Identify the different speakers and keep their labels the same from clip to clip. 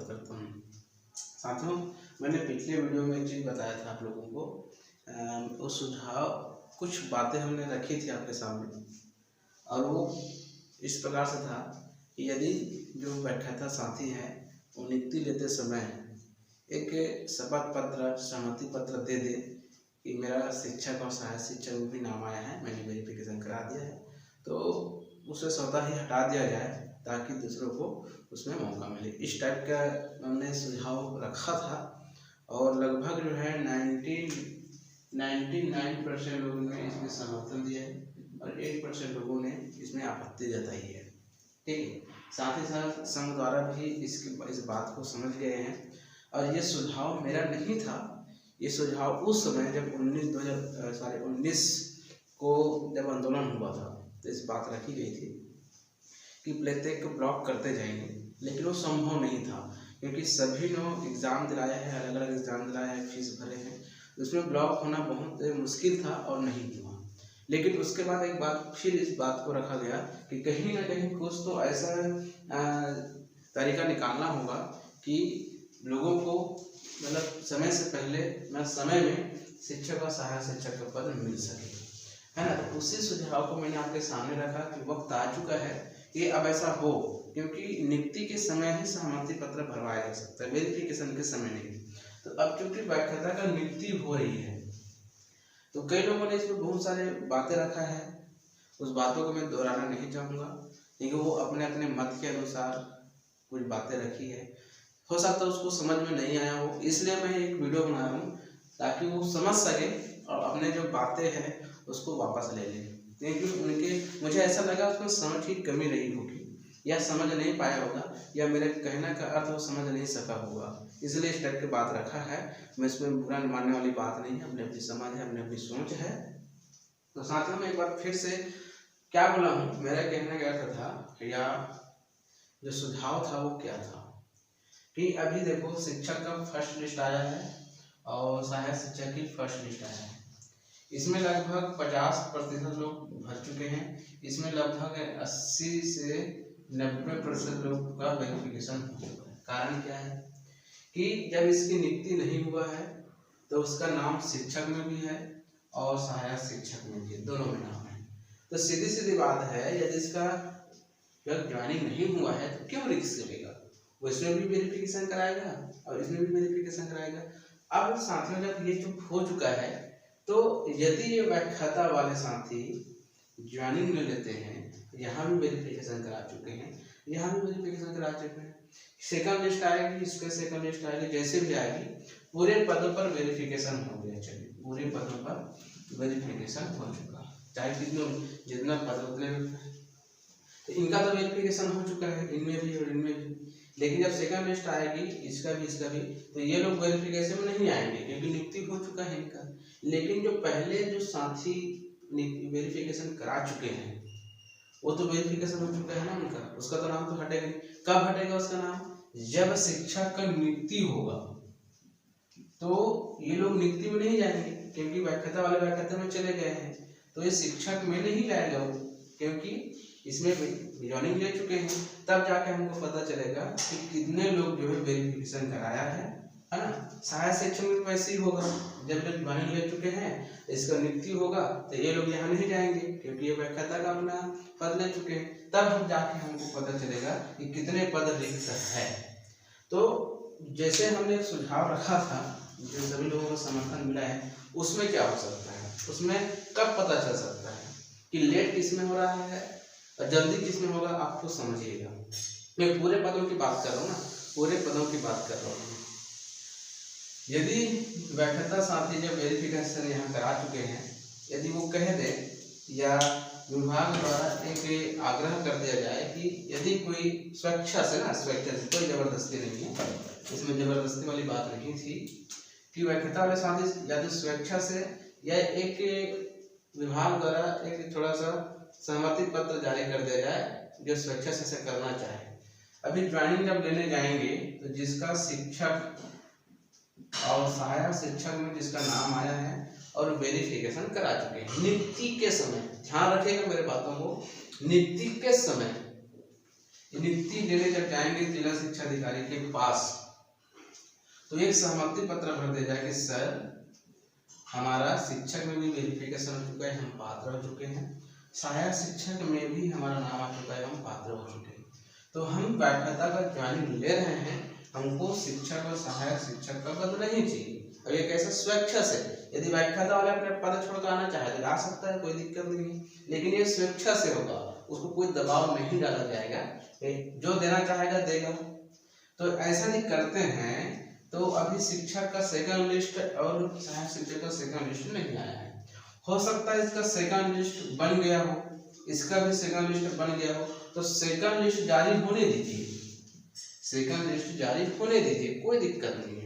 Speaker 1: स्वागत करता हूँ। साथियों, मैंने पिछले वीडियो में एक चीज़ बताया था आप लोगों को, वो सुझाव कुछ बातें हमने रखी थी आपके सामने, और वो इस प्रकार से था कि यदि जो व्याख्याता साथी है वो नियुक्ति लेते समय एक शपथ पत्र, सहमति पत्र दे दे कि मेरा शिक्षक और सहायक शिक्षक में भी नाम आया है, मैंने वेरिफिकेशन करा दिया है, तो उसे स्वतः ही हटा दिया जाए ताकि दूसरों को उसमें मौका मिले। इस टाइप का हमने सुझाव रखा था और लगभग जो है 99% लोगों ने इसमें समर्थन दिया है और 8% लोगों ने इसमें आपत्ति जताई है। ठीक है, साथ ही साथ संघ द्वारा भी इस बात को समझ गए हैं और ये सुझाव मेरा नहीं था। ये सुझाव उस समय जब 19 को जब आंदोलन हुआ था तो इस बात रखी गई थी कि प्रत्येक को ब्लॉक करते जाएंगे, लेकिन वो संभव नहीं था क्योंकि सभी लोग एग्ज़ाम दिलाया है, अलग अलग एग्ज़ाम दिलाया है, फीस भरे हैं, उसमें ब्लॉक होना बहुत मुश्किल था और नहीं हुआ। लेकिन उसके बाद एक बात फिर इस बात को रखा गया कि कहीं ना कहीं कुछ तो ऐसा तरीका निकालना होगा कि लोगों को मतलब समय से पहले समय में शिक्षक और सहायक शिक्षक का पद मिल सके, है ना। तो उसी सुझाव को मैंने आपके सामने रखा कि वक्त आ चुका है कि अब ऐसा हो, क्योंकि नियुक्ति के समय ही सहमति पत्र भरवाया जा सकता है, वेरिफिकेशन के समय नहीं। तो अब चूंकि व्याख्याता का नियुक्ति हो रही है तो कई लोगों ने इसमें बहुत सारे बातें रखा है, उस बातों को मैं दोहराना नहीं चाहूँगा क्योंकि वो अपने अपने मत के अनुसार कुछ बातें रखी है, हो सकता है उसको समझ में नहीं आया हो, इसलिए मैं एक वीडियो बना रहा हूँ ताकि वो समझ सके और अपने जो बातें हैं उसको वापस ले लें। क्योंकि मुझे ऐसा लगा उसमें समझ की कमी रही होगी या समझ नहीं पाया होगा या मेरे कहने का अर्थ वो समझ नहीं सका होगा, इसलिए इस टाइप की बात रखा है। मैं इसमें बुरा मानने वाली बात नहीं है, अपनी अपनी समझ है, अपनी अपनी सोच है। तो साथियों में एक बार फिर से क्या बोला हूँ, मेरा कहने का अर्थ था या जो सुझाव था वो क्या था कि अभी देखो शिक्षक का फर्स्ट लिस्ट आया है और सहायक शिक्षक की फर्स्ट लिस्ट आया है, इसमें लगभग 50% लोग भर चुके हैं, इसमें लगभग 80 से 90% लोग का वेरिफिकेशन हो चुका है। कारण क्या है कि जब इसकी नियुक्ति नहीं हुआ है तो उसका नाम शिक्षक में भी है और सहायक शिक्षक में भी, दोनों में नाम है। तो सीधी सीधी बात है, यदि इसका जब ज्वाइनिंग नहीं हुआ है तो क्यों रिस्क लेगा, वो इसमें भी वेरिफिकेशन कराएगा और इसमें भी वेरिफिकेशन कराएगा। अब साथियों जब ये चुप हो चुका है तो यदि ये व्याख्याता वाले साथी ज्वाइनिंग ले लेते हैं, यहाँ भी वेरिफिकेशन करा चुके हैं, यहाँ भी वेरिफिकेशन करा चुके हैं, सेकंड लिस्ट आएगी, इसके सेकंड लिस्ट आएगी, जैसे भी आएगी पूरे पदों पर वेरिफिकेशन हो गया। चलिए, पूरे पदों पर वेरिफिकेशन हो चुका, चाहे जितना पद उतने, तो इनका तो वेरिफिकेशन हो चुका है, इनमें भी और इनमें भी। लेकिन जब सेकंड लिस्ट आएगी, इसका भी, तो ये लोग वेरिफिकेशन में नहीं आएंगे क्योंकि नियुक्ति हो चुका है इनका। लेकिन जो पहले जो साथी वेरिफिकेशन करा चुके हैं वो तो वेरिफिकेशन हो चुका है ना उनका, उसका तो नाम तो हटेगा। कब हटेगा उसका नाम? जब शिक्षक का नियुक्ति होगा तो ये लोग नियुक्ति में नहीं जाएंगे क्योंकि व्याख्याता वाले व्याख्याता में चले गए हैं, तो ये शिक्षक में नहीं जाएगा वो, क्योंकि इसमें ज्वाइनिंग ले चुके हैं। तब जाके हमको पता चलेगा कि कितने लोग जो है वेरिफिकेशन कराया है ना। सहायक शिक्षक में वैसे ही होगा, जब जब ज्वाइनिंग ले चुके हैं इसका नियुक्ति होगा तो ये लोग यहाँ नहीं जाएंगे क्योंकि ये व्याख्याता का अपना पद ले चुके हैं। तब हम जाके हमको पता चलेगा कि कितने पद रिक्त है। तो जैसे हमने सुझाव रखा था, जो सभी लोगों को समर्थन मिला है, उसमें क्या हो सकता है, उसमें कब पता चल सकता है कि लेट किसमें हो रहा है और जल्दी किसमें होगा, आप खुद समझिएगा। मैं पूरे पदों की बात कर रहा हूँ ना, पूरे पदों की बात कर रहा हूँ। यदि व्याख्याता साथी जब वेरिफिकेशन यहाँ करा चुके हैं, यदि वो कह दे या विभाग द्वारा एक आग्रह कर दिया जाए कि यदि कोई स्वेच्छा से कोई जबरदस्ती नहीं है, इसमें जबरदस्ती वाली बात नहीं थी कि व्याख्याता वाले साथी यदि स्वेच्छा से या एक विभाग द्वारा एक थोड़ा सा सहमति पत्र जारी कर दिया जाए जो स्वेच्छा से करना चाहे। अभी ज्वाइनिंग जब लेने जाएंगे तो जिसका शिक्षक और सहायक शिक्षक में जिसका नाम आया है और वेरिफिकेशन करा चुके हैं नियुक्ति के समय, ध्यान रखिएगा मेरे बातों को, नियुक्ति के समय नियुक्ति लेने जब जाएंगे जिला शिक्षा अधिकारी के पास तो एक सहमति पत्र भर दे जाए कि सर हमारा शिक्षक में भी वेरिफिकेशन हो चुका है, हम पात्र हो चुके हैं, सहायक शिक्षक में भी हमारा नाम आ चुका है, हम पात्र हो चुके हैं, तो हम व्याख्याता का ज्वाइनिंग ले रहे हैं, हमको शिक्षक और सहायक शिक्षक का पद नहीं चाहिए। अब ये कैसे स्वेच्छा से, यदि व्याख्याता वाला अपने पद छोड़कर आना चाहे तो आ सकता है, कोई दिक्कत नहीं है, लेकिन ये स्वेच्छा से होगा, उसको कोई दबाव नहीं डाला जाएगा, जो देना चाहेगा देगा। तो ऐसा नहीं करते हैं तो अभी शिक्षक का सेकंड लिस्ट और सहायक शिक्षक का सेकंड लिस्ट नहीं आया है। हो सकता है इसका सेकंड लिस्ट बन गया हो, इसका भी सेकंड लिस्ट बन गया हो, तो सेकंड लिस्ट जारी होने दीजिए, सेकंड लिस्ट जारी होने दीजिए, कोई दिक्कत नहीं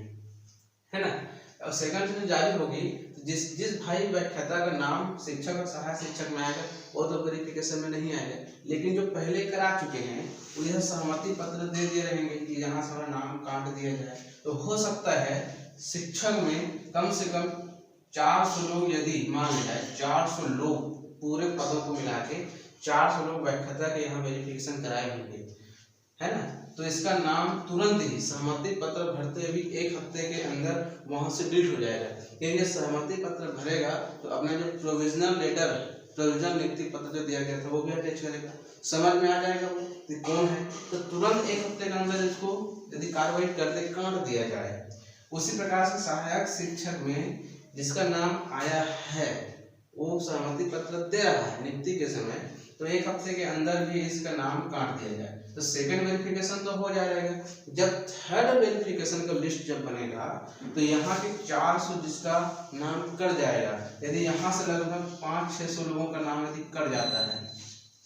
Speaker 1: है ना। और सेकंड लिस्ट जारी होगी तो जिस भाई व्याख्याता का नाम शिक्षक और सहायक शिक्षक में आएगा वो तो वेरिफिकेशन में नहीं आएगा, लेकिन जो पहले करा चुके हैं वो यह सहमति पत्र दे दिए रहेंगे कि यहाँ से हमारा नाम काट दिया जाए। तो हो सकता है शिक्षक में कम से कम 400 लोग, यदि मान लिया जाए 400 लोग पूरे पदों को मिला के 400 लोग व्याख्याता के यहाँ वेरिफिकेशन कराए होंगे, है ना। तो इसका नाम तुरंत ही सहमति पत्र भरते हुए 1 हफ्ते के अंदर वहां से डिलीट हो जाएगा, क्योंकि सहमति पत्र भरेगा तो अपना जो प्रोविजनल लेटर, प्रोविजनल नियुक्ति पत्र जो दिया गया था वो भी अटैच करेगा, समझ में आ जाएगा वो कौन है, तो तुरंत 1 हफ्ते के अंदर इसको यदि कार्रवाई करते काट दिया जाए। उसी प्रकार से सहायक शिक्षक में जिसका नाम आया है वो सहमति पत्र दे रहा है नियुक्ति के समय, तो 1 हफ्ते के अंदर भी इसका नाम काट दिया जाए तो सेकंड वेरिफिकेशन तो हो जाएगा। जब थर्ड वेरिफिकेशन का लिस्ट जब बनेगा तो यहाँ के 400 जिसका नाम कट जाएगा, यदि यहाँ से लगभग 500-600 लोगों का नाम यदि कट जाता है,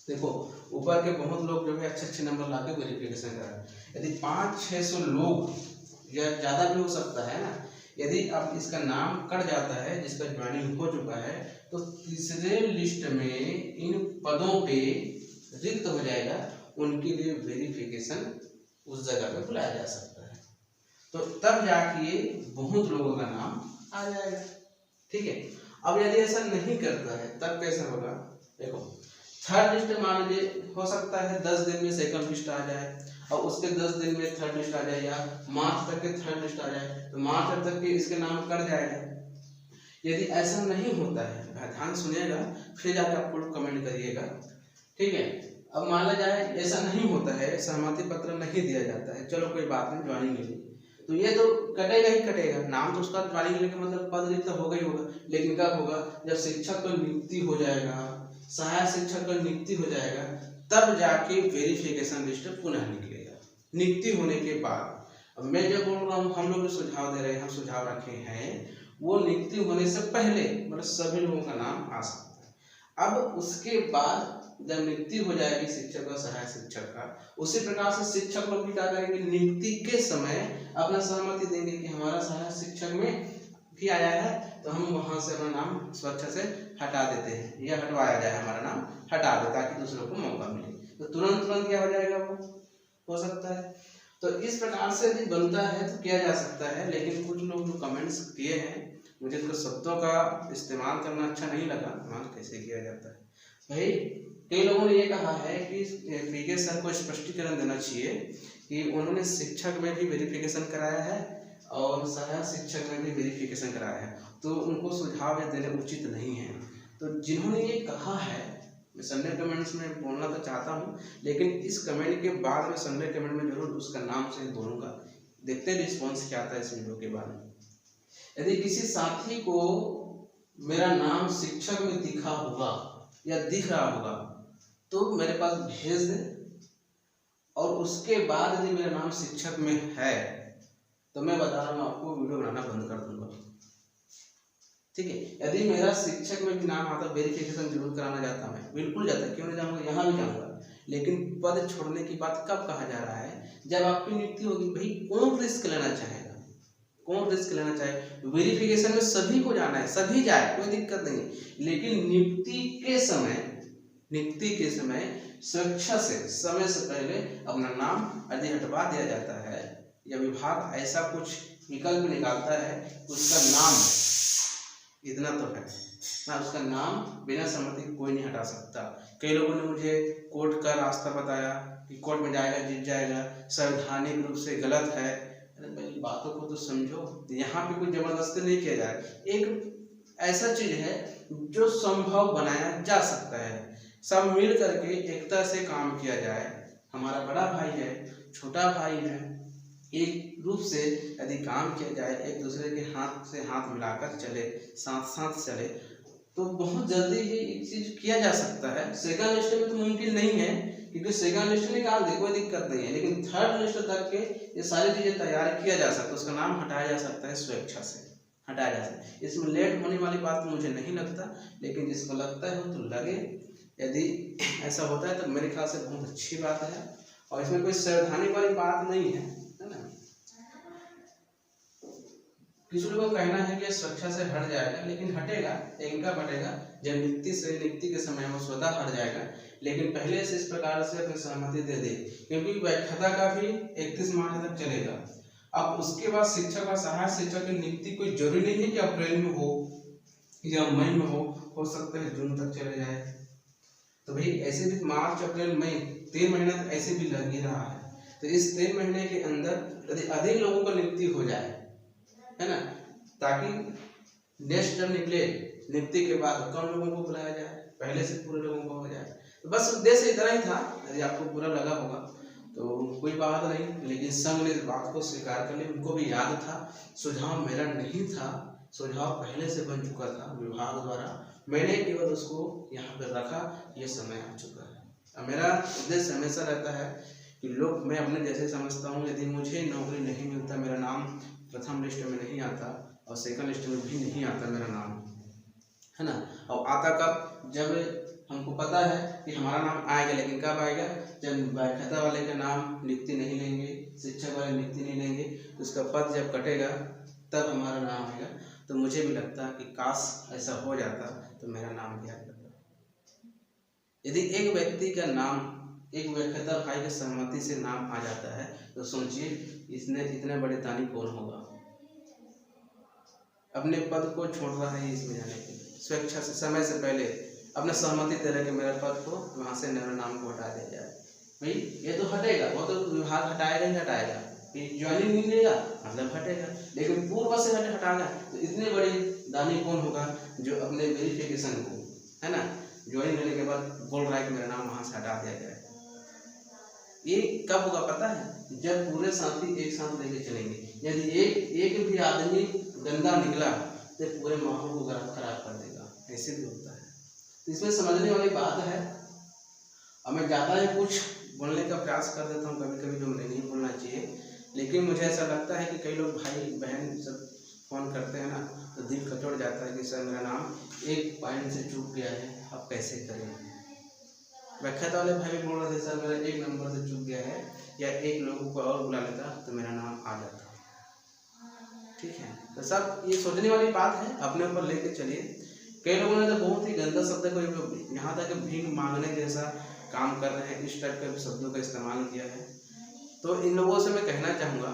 Speaker 1: देखो ऊपर के बहुत लोग जो है अच्छे नंबर ला के वेरिफिकेशन करा, यदि 500-600 लोग या ज़्यादा भी हो सकता है ना, यदि अब इसका नाम कट जाता है जिसका ज्वाइनिंग हो चुका है तो तीसरे लिस्ट में इन पदों पे रिक्त हो जाएगा, उनके लिए वेरिफिकेशन उस जगह पे बुलाया जा सकता है, तो तब जाके बहुत लोगों का नाम आ जाएगा, ठीक है। अब यदि ऐसा नहीं करता है तब कैसा होगा, देखो थर्ड लिस्ट मान लीजिए हो सकता है 10 दिन में सेकंड लिस्ट आ जाए और उसके 10 दिन में थर्ड लिस्ट आ जाए, या मार्च तक के थर्ड लिस्ट आ जाए तो मार्च तक के इसके नाम कट जाएगा। यदि ऐसा नहीं होता है, ध्यान सुनिएगा फिर जाकर आप लोग कमेंट करिएगा, ठीक है। अब माना जाए ऐसा नहीं होता है, सहमति पत्र नहीं दिया जाता है, चलो कोई बात नहीं, ज्वाइनिंग मिली तो ये तो कटेगा ही कटेगा, नाम तो उसका ज्वाइनिंग लेने का मतलब पद रिक्त होगा ही होगा, लेकिन कब होगा, जब शिक्षक का नियुक्ति हो जाएगा, सहायक शिक्षक का नियुक्ति हो जाएगा, तब जाके वेरिफिकेशन लिस्ट पुनः निकलेगा। नियुक्ति होने के बाद, अब मैं जो बोल रहा हूँ हम लोग जो सुझाव दे रहे हैं, हम सुझाव रखे हैं, वो नियुक्ति होने से पहले मतलब सभी लोगों का नाम आ सकता है। अब उसके बाद जब नियुक्ति हो जाएगी शिक्षक और सहायक शिक्षक का, उसी प्रकार से शिक्षक लोग भी क्या करेंगे, नियुक्ति के समय अपना सहमति देंगे कि हमारा सहायक शिक्षक में भी आया है तो हम वहां से अपना नाम स्वेच्छा से हटा देते हैं, या हटवाया जाए, हमारा नाम हटा दे ताकि दूसरों को मौका मिले, तो तुरंत क्या हो जाएगा, वो हो सकता है। तो इस प्रकार से यदि बनता है तो किया जा सकता है, लेकिन कुछ लोग जो कमेंट्स किए हैं मुझे तो शब्दों का इस्तेमाल करना अच्छा नहीं लगा, कैसे किया जाता है भाई। कई लोगों ने ये कहा है कि पीके सर को स्पष्टीकरण देना चाहिए कि उन्होंने शिक्षक में भी वेरिफिकेशन कराया है और सहायक शिक्षक में भी वेरिफिकेशन कराया है, तो उनको सुझाव देने उचित नहीं है। तो जिन्होंने ये कहा है, मैं संडे कमेंट्स में बोलना तो चाहता हूँ, लेकिन इस कमेंट के बाद में संडे कमेंट में जरूर उसका नाम से बोलूँगा, देखते हैं रिस्पॉन्स क्या आता है इस वीडियो के बाद में। यदि किसी साथी को मेरा नाम शिक्षक में दिखा होगा या दिख रहा होगा तो मेरे पास भेज दे, और उसके बाद यदि मेरा नाम शिक्षक में है तो मैं बता रहा हूँ आपको वीडियो बनाना बंद कर दूंगा, ठीक है। यदि मेरा शिक्षक में भी नाम आता, वेरिफिकेशन जरूर कराना जाता, मैं बिल्कुल जाता, क्यों नहीं जाऊँगा, यहाँ भी जाऊँगा, लेकिन पद छोड़ने की बात कब कहा जा रहा है, जब आपकी नियुक्ति होगी। भाई कौन रिस्क लेना चाहेगा, कौन रिस्क लेना चाहे, वेरिफिकेशन में सभी को जाना है, सभी जाए, कोई दिक्कत नहीं, लेकिन नियुक्ति के समय स्वेच्छा से समय से पहले अपना नाम यदि हटवा दिया जाता है या विभाग ऐसा कुछ विकल्प निकालता है, उसका नाम इतना तो है ना, उसका नाम बिना सहमति कोई नहीं हटा सकता। कई लोगों ने मुझे कोर्ट का रास्ता बताया, कि कोर्ट में जाएगा, जीत जाएगा, संवैधानिक रूप से गलत है। अरे भाई बातों को तो समझो, यहाँ पे कोई जबरदस्ती नहीं किया जा रहा। एक ऐसा चीज है जो संभव बनाया जा सकता है, सब मिल करके एकता से काम किया जाए। हमारा बड़ा भाई है, छोटा भाई है, एक रूप से यदि काम किया जाए, एक दूसरे के हाथ से हाथ मिलाकर चले, साथ साथ चले, तो बहुत जल्दी ही एक चीज किया जा सकता है। सेकंड लिस्ट में तो मुमकिन नहीं है, क्योंकि सेकंड लिस्ट निकाल दे कोई दिक्कत नहीं है, लेकिन थर्ड लिस्ट तक के ये सारी चीजें तैयार किया जा सकता है। उसका नाम हटाया जा सकता है, स्वेच्छा से हटाया जा सकता है। इसमें लेट होने वाली बात तो मुझे नहीं लगता, लेकिन जिसको लगता है वो तो लगे। यदि ऐसा होता है तो मेरे ख्याल से बहुत अच्छी बात है, और इसमें कोई सावधानी वाली बात नहीं है, है ना। किसी लोगों का कहना है कि स्वेच्छा से हट जाएगा, लेकिन हटेगा, लेकिन कब हटेगा? जब नियुक्ति के समय वो स्वतः हट जाएगा, लेकिन पहले से इस प्रकार से अपनी सहमति दे दे, क्योंकि व्याख्याता का भी 31 मार्च तक चलेगा। अब उसके बाद शिक्षक और सहायक शिक्षक की नियुक्ति कोई जरूरी नहीं है कि अप्रैल में हो या मई में हो सकता है जून तक चले जाए। तो भाई ऐसे भी मार्च अप्रैल मई 3 महीना ऐसे भी लग ही रहा है, तो इस 3 महीने के अंदर यदि अधिक लोगों को नियुक्ति हो जाए, है ना, ताकि नेक्स्ट जब निकले नियुक्ति के बाद कम लोगों को बुलाया जाए, पहले से पूरे लोगों को हो जाए। तो बस उद्देश्य इतना ही था। यदि आपको बुरा लगा होगा तो कोई बात नहीं, लेकिन संघ ने इस बात को स्वीकार कर लिया। उनको भी याद था, सुझाव मेरा नहीं था, सुझाव पहले से बन चुका था विभाग द्वारा, मैंने केवल उसको यहाँ पे रखा, ये समय आ चुका है। अब मेरा उद्देश्य हमेशा रहता है कि लोग, मैं अपने जैसे समझता हूँ, यदि मुझे नौकरी नहीं मिलता, मेरा नाम प्रथम लिस्ट में नहीं आता और सेकंड लिस्ट में भी नहीं आता मेरा नाम, है ना। और आता कब? जब हमको पता है कि हमारा नाम आएगा, लेकिन कब आएगा? जब व्याख्याता वाले का नाम नियुक्ति नहीं लेंगे, शिक्षक वाले नियुक्ति नहीं लेंगे, तो उसका पद जब कटेगा तब हमारा नाम आएगा। तो मुझे भी लगता है कि काश ऐसा हो जाता तो मेरा नाम भी आ जाता। यदि एक व्यक्ति का नाम, एक व्याख्याता भाई की सहमति से नाम आ जाता है, तो सोचिए इसने इतने बड़े दानी कौन होगा। अपने पद को छोड़ रहा है इसमें जाने के लिए, स्वेच्छा से, समय से पहले अपने सहमति दे रहे कि मेरे पद को वहां से मेरे नाम को हटा दिया जाए। भाई ये तो हटेगा, वो तो विभाग हटाएगा ही हटाएगा, ज्वाइनिंग नहीं लेगा मतलब हटेगा, लेकिन पूर्व से हटाना, तो इतने बड़े दानी कौन होगा जो अपने वेरिफिकेशन को, है ना, ज्वाइन लेने के बाद बोल रहा है कि मेरा नाम वहां से हटा दिया जाए। ये कब होगा पता है? जब पूरे साथी एक साथ लेके चलेंगे। यदि एक भी आदमी गंदा निकला तो पूरे माहौल को खराब कर देगा, ऐसे भी होता है। तो इसमें समझने वाली बात है। अब मैं ज़्यादा ही कुछ बोलने का प्रयास कर देता हूँ कभी कभी, जो मुझे नहीं बोलना चाहिए, लेकिन मुझे ऐसा लगता है कि कई लोग भाई बहन सब फ़ोन करते हैं ना, तो दिल कचोड़ जाता है कि सर मेरा नाम एक पॉइंट से चूक गया है, अब कैसे करें। व्याख्याता वाले भाई भी बोल रहे थे सर मेरा एक नंबर से चूक गया है, या एक लोगों को और बुला लेता तो मेरा नाम आ जाता। ठीक है, तो सब ये सोचने वाली बात है, अपने ऊपर लेके चलिए। कई लोगों ने तो बहुत ही गंदा शब्द को, यहाँ तक भीख मांगने जैसा काम कर रहे हैं, इस टाइप के शब्दों का इस्तेमाल किया है। तो इन लोगों से मैं कहना चाहूँगा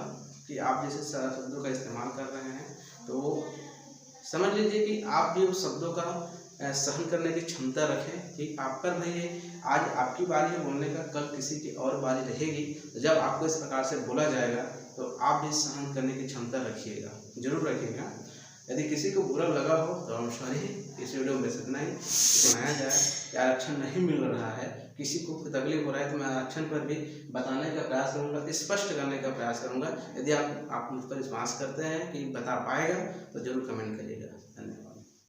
Speaker 1: कि आप जैसे शब्दों का इस्तेमाल कर रहे हैं, तो समझ लीजिए कि आप भी उस शब्दों का सहन करने की क्षमता रखें कि आप पर भाई आज आपकी बारी है बोलने का, कल किसी की और बारी रहेगी। तो जब आपको इस प्रकार से बोला जाएगा तो आप भी सहन करने की क्षमता रखिएगा, जरूर रखिएगा। यदि किसी को बुरा लगा हो तो हम सॉरी, इस वीडियो में इतना ही सुनाया जाए कि आरक्षण नहीं मिल रहा है, किसी को तकलीफ हो रहा है तो मैं आरक्षण पर भी बताने का प्रयास करूंगा, स्पष्ट करने का प्रयास करूंगा। यदि आप मुझ पर विश्वास करते हैं कि बता पाएगा तो जरूर कमेंट करिएगा।